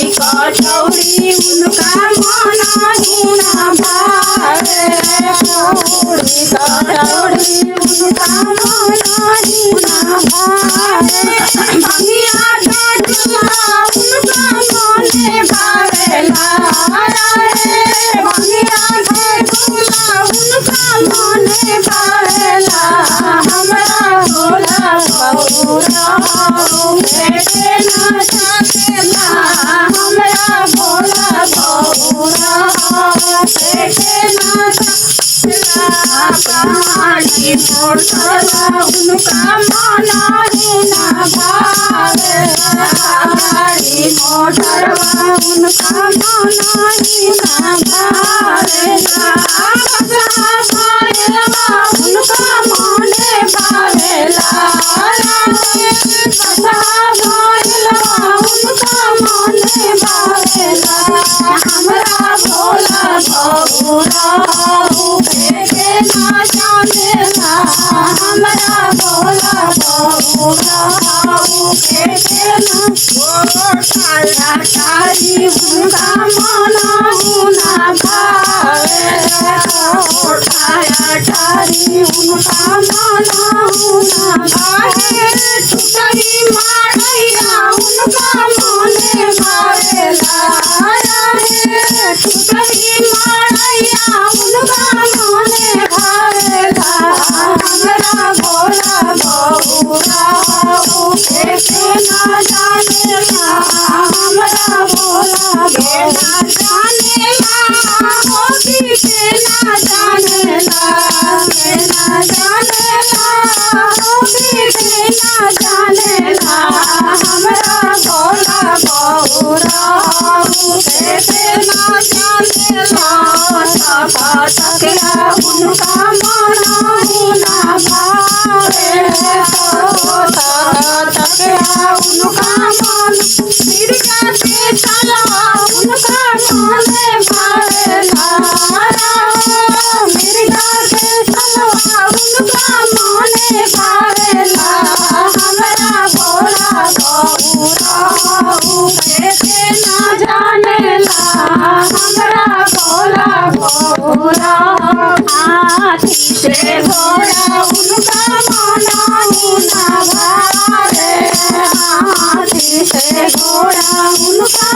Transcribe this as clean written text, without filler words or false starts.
कचौड़ी उनका माना गुना भावे कचौड़ी उनका माना गुना भावे भंगिया डोला उनका माने भावेला भंगिया डोला उनका माने भावेला हमरा भोला बबुरा बेटे ना जातेला हमरा भोला बबुरा बेटे ना जातेला पहाड़ी मोटरवा उनका माना गुना भावे पहाड़ी मोटरवा उनका माना गुना भावे उनका माने भावेला हमरा भोला बबुरा बेटे ना जानेला हमरा भोला बबुरा बेटे ना ठारी उनका माना गुना भावे ठारी उनका माना गुना भावे टुकड़ी मारैया उनका माने भावेला टुकड़ी मारैया उनका माने भावेला हमरा भोला बबुरा बेटे ना जानेला हमरा भोला बेटा जानेला बेटे ना जानेला ना जानेला बेटे ना जानेला हमरा भोला बबुरा बेटे ना जानेला तकिया उनका माना गुना भावे तकिया उनका माना मिर्गा के तलवा उनका माने भावेला मिर्गा के तलवा उनका माने भावेला हमरा भोला बबुरा बेटे ना जानेला हमरा भोला बबुरा हाथी से घोड़ा उनका माना गुना भावे हाथी से घोड़ा उनका